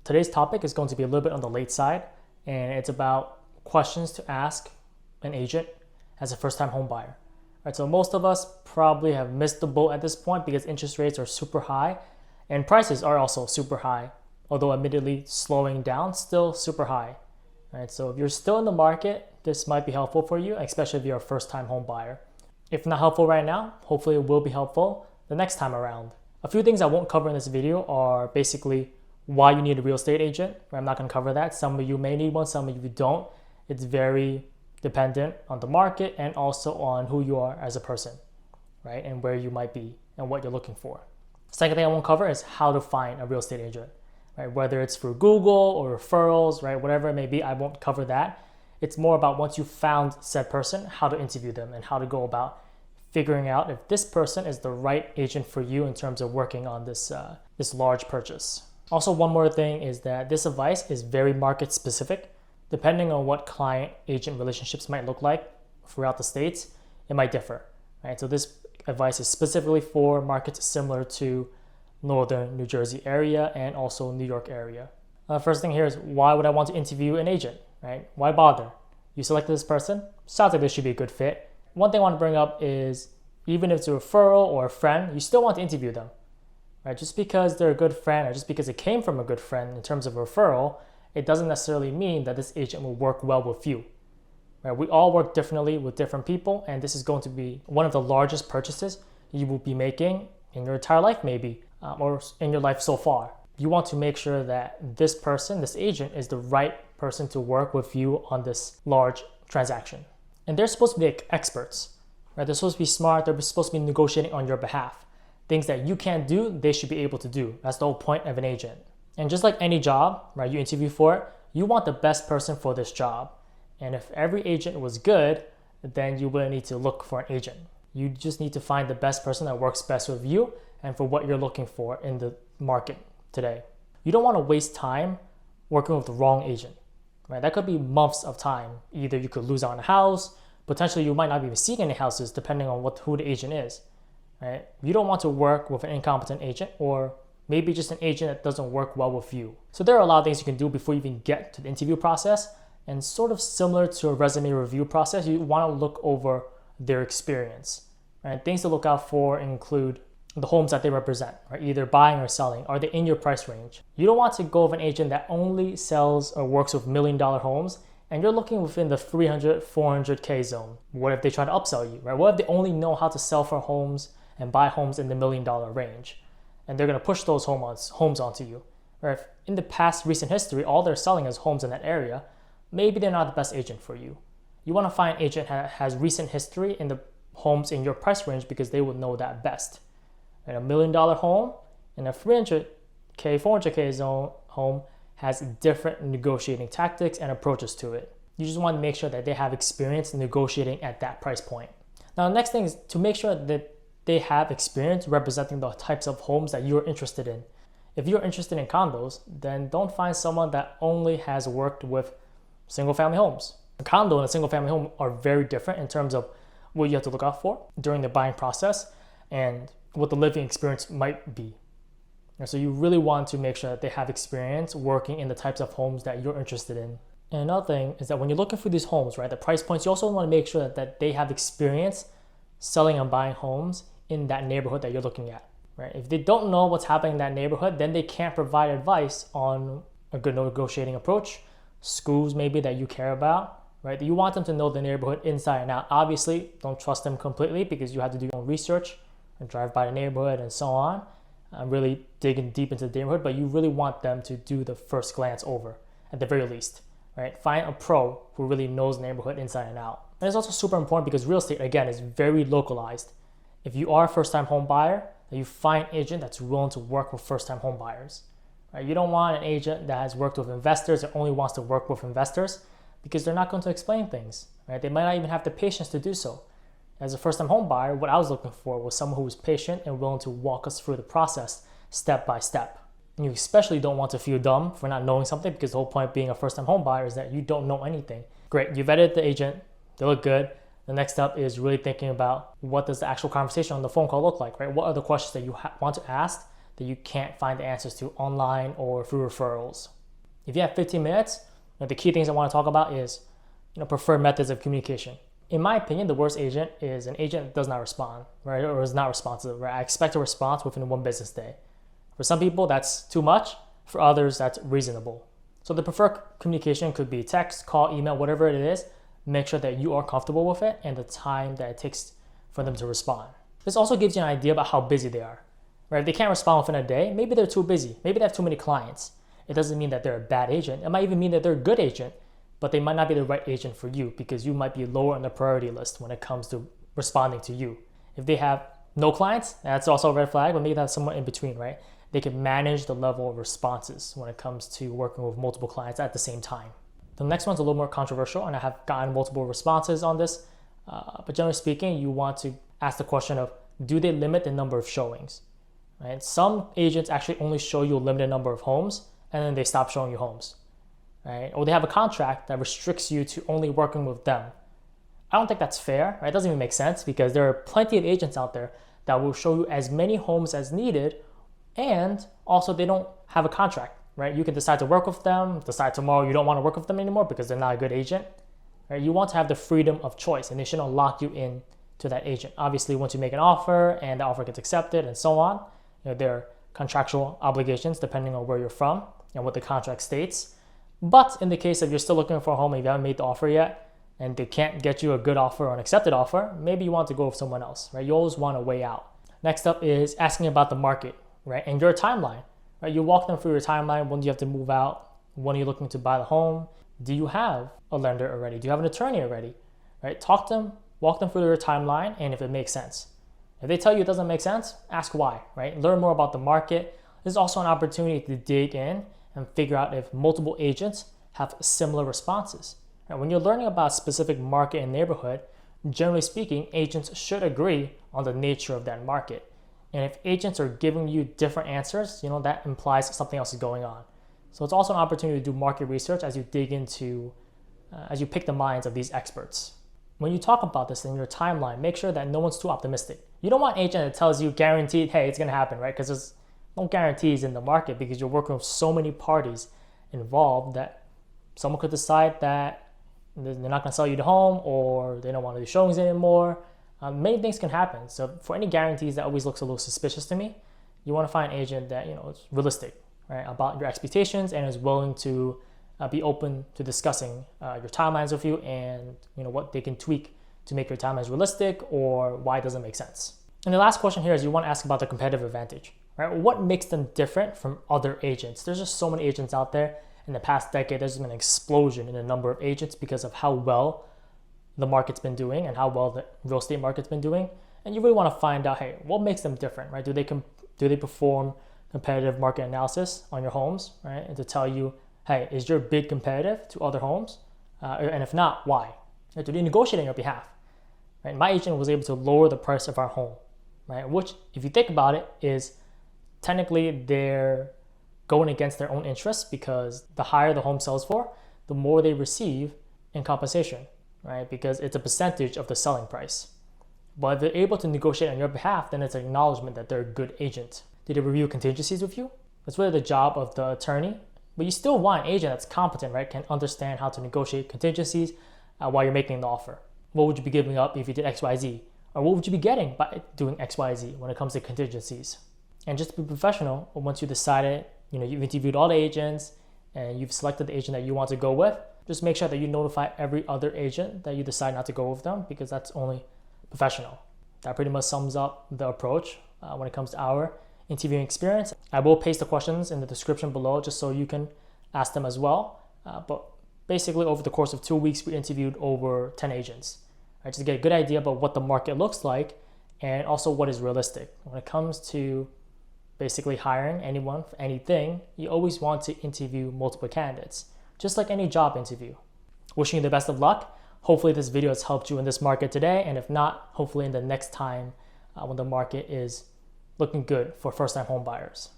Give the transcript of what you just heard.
Today's topic is going to be a little bit on the late side, and it's about questions to ask an agent as a first-time home buyer. Right, so most of us probably have missed the boat at this point because interest rates are super high and prices are also super high, although admittedly slowing down, still super high. Right, so if you're still in the market, this might be helpful for you, especially if you're a first-time home buyer. If not helpful right now, hopefully it will be helpful the next time around. A few things I won't cover in this video are basically why you need a real estate agent. I'm not going to cover that. Some of you may need one, some of you don't. It's very dependent on the market and also on who you are as a person, right? And where you might be and what you're looking for. Second thing I won't cover is how to find a real estate agent, right? Whether it's through Google or referrals, right? Whatever it may be, I won't cover that. It's more about once you found said person, how to interview them and how to go about figuring out if this person is the right agent for you in terms of working on this large purchase. Also, one more thing is that this advice is very market specific. Depending on what client-agent relationships might look like throughout the states, it might differ, right? So this advice is specifically for markets similar to Northern New Jersey area and also New York area. First thing here is, why would I want to interview an agent, right? Why bother? You selected this person, sounds like this should be a good fit. One thing I want to bring up is, even if it's a referral or a friend, you still want to interview them. Right? Just because they're a good friend or just because it came from a good friend in terms of referral, it doesn't necessarily mean that this agent will work well with you. Right? We all work differently with different people, and this is going to be one of the largest purchases you will be making in your entire life maybe, or in your life so far. You want to make sure that this person, this agent, is the right person to work with you on this large transaction. And they're supposed to be like experts. Right? They're supposed to be smart, they're supposed to be negotiating on your behalf. Things that you can't do, they should be able to do. That's the whole point of an agent. And just like any job, right, you interview for it, you want the best person for this job. And if every agent was good, then you wouldn't need to look for an agent. You just need to find the best person that works best with you and for what you're looking for in the market today. You don't want to waste time working with the wrong agent, right? That could be months of time. Either you could lose out on a house, potentially you might not even see any houses depending on who the agent is. Right? You don't want to work with an incompetent agent, or maybe just an agent that doesn't work well with you. So there are a lot of things you can do before you even get to the interview process, and sort of similar to a resume review process, you want to look over their experience. Right? Things to look out for include the homes that they represent, right? Either buying or selling. Are they in your price range? You don't want to go with an agent that only sells or works with $1 million homes and you're looking within the 300, 400K zone. What if they try to upsell you, right? What if they only know how to sell for homes and buy homes in the $1 million range, and they're going to push those homes onto you? Or if in the past recent history, all they're selling is homes in that area, maybe they're not the best agent for you. You want to find an agent that has recent history in the homes in your price range because they will know that best. And a $1 million home and a 300K, 400K zone home has different negotiating tactics and approaches to it. You just want to make sure that they have experience negotiating at that price point. Now, the next thing is to make sure that they have experience representing the types of homes that you're interested in. If you're interested in condos, then don't find someone that only has worked with single family homes. A condo and a single family home are very different in terms of what you have to look out for during the buying process and what the living experience might be. And so you really want to make sure that they have experience working in the types of homes that you're interested in. And another thing is that when you're looking for these homes, right, the price points, you also want to make sure that they have experience selling and buying homes in that neighborhood that you're looking at, right? If they don't know what's happening in that neighborhood, then they can't provide advice on a good negotiating approach, schools maybe that you care about, right? You want them to know the neighborhood inside and out. Obviously, don't trust them completely because you have to do your own research and drive by the neighborhood and so on, and really digging deep into the neighborhood, but you really want them to do the first glance over at the very least, right? Find a pro who really knows the neighborhood inside and out. And it's also super important because real estate, again, is very localized. If you are a first-time home buyer, then you find an agent that's willing to work with first-time home buyers. Right? You don't want an agent that has worked with investors and only wants to work with investors because they're not going to explain things. Right? They might not even have the patience to do so. As a first-time home buyer, what I was looking for was someone who was patient and willing to walk us through the process step by step. And you especially don't want to feel dumb for not knowing something because the whole point of being a first-time home buyer is that you don't know anything. Great, you've vetted the agent, they look good. The next step is really thinking about what does the actual conversation on the phone call look like, right? What are the questions that you want to ask that you can't find the answers to online or through referrals? If you have 15 minutes, the key things I want to talk about is preferred methods of communication. In my opinion, the worst agent is an agent that does not respond, right, or is not responsive. Right? I expect a response within 1 business day. For some people, that's too much. For others, that's reasonable. So the preferred communication could be text, call, email, whatever it is. Make sure that you are comfortable with it and the time that it takes for them to respond. This also gives you an idea about how busy they are. Right? If they can't respond within a day, maybe they're too busy. Maybe they have too many clients. It doesn't mean that they're a bad agent. It might even mean that they're a good agent, but they might not be the right agent for you because you might be lower on the priority list when it comes to responding to you. If they have no clients, that's also a red flag, but maybe that's somewhere in between, right? They can manage the level of responses when it comes to working with multiple clients at the same time. The next one's a little more controversial, and I have gotten multiple responses on this. But generally speaking, you want to ask the question of, do they limit the number of showings? Right? Some agents actually only show you a limited number of homes, and then they stop showing you homes. Right? Or they have a contract that restricts you to only working with them. I don't think that's fair. Right? It doesn't even make sense because there are plenty of agents out there that will show you as many homes as needed, and also they don't have a contract. Right? You can decide to work with them, decide tomorrow you don't want to work with them anymore because they're not a good agent. Right? You want to have the freedom of choice, and they shouldn't lock you in to that agent. Obviously, once you make an offer and the offer gets accepted and so on, there are contractual obligations depending on where you're from and what the contract states. But in the case of you're still looking for a home and you haven't made the offer yet, and they can't get you a good offer or an accepted offer, maybe you want to go with someone else, right? You always want to weigh out. Next up is asking about the market, right? And your timeline, right? You walk them through your timeline. When do you have to move out? When are you looking to buy the home? Do you have a lender already? Do you have an attorney already, right? Talk to them, walk them through your timeline, and if it makes sense. If they tell you it doesn't make sense, ask why, right? Learn more about the market. This is also an opportunity to dig in and figure out if multiple agents have similar responses. And when you're learning about a specific market and neighborhood, generally speaking, agents should agree on the nature of that market. And if agents are giving you different answers, that implies something else is going on. So it's also an opportunity to do market research as you dig into, as you pick the minds of these experts. When you talk about this in your timeline, make sure that no one's too optimistic. You don't want an agent that tells you guaranteed, hey, it's going to happen, right? Because there's no guarantees in the market because you're working with so many parties involved that someone could decide that they're not going to sell you the home or they don't want to do showings anymore. Many things can happen. So for any guarantees, that always looks a little suspicious to me. You want to find an agent that is realistic, right, about your expectations and is willing to be open to discussing your timelines with you and what they can tweak to make your timelines realistic or why it doesn't make sense. And the last question here is you want to ask about the competitive advantage. Right? What makes them different from other agents? There's just so many agents out there. In the past decade, there's been an explosion in the number of agents because of how well the market's been doing and how well the real estate market's been doing. And you really want to find out, hey, what makes them different, right? Do they perform competitive market analysis on your homes, right? And to tell you, hey, is your bid competitive to other homes? And if not, why? Right? Do they negotiate on your behalf? Right? My agent was able to lower the price of our home, right? Which, if you think about it, is technically they're going against their own interests because the higher the home sells for, the more they receive in compensation, right? Because it's a percentage of the selling price. But if they're able to negotiate on your behalf, then it's an acknowledgement that they're a good agent. Did they review contingencies with you? That's really the job of the attorney. But you still want an agent that's competent, right? Can understand how to negotiate contingencies while you're making the offer. What would you be giving up if you did X, Y, Z? Or what would you be getting by doing X, Y, Z when it comes to contingencies? And just to be professional, once you decided, you've interviewed all the agents and you've selected the agent that you want to go with, just make sure that you notify every other agent that you decide not to go with them because that's only professional. That pretty much sums up the approach when it comes to our interviewing experience. I will paste the questions in the description below just so you can ask them as well. But basically over the course of 2 weeks, we interviewed over 10 agents, right? Just to get a good idea about what the market looks like and also what is realistic. When it comes to basically hiring anyone for anything, you always want to interview multiple candidates, just like any job interview. Wishing you the best of luck. Hopefully this video has helped you in this market today, and if not, hopefully in the next time when the market is looking good for first-time home buyers.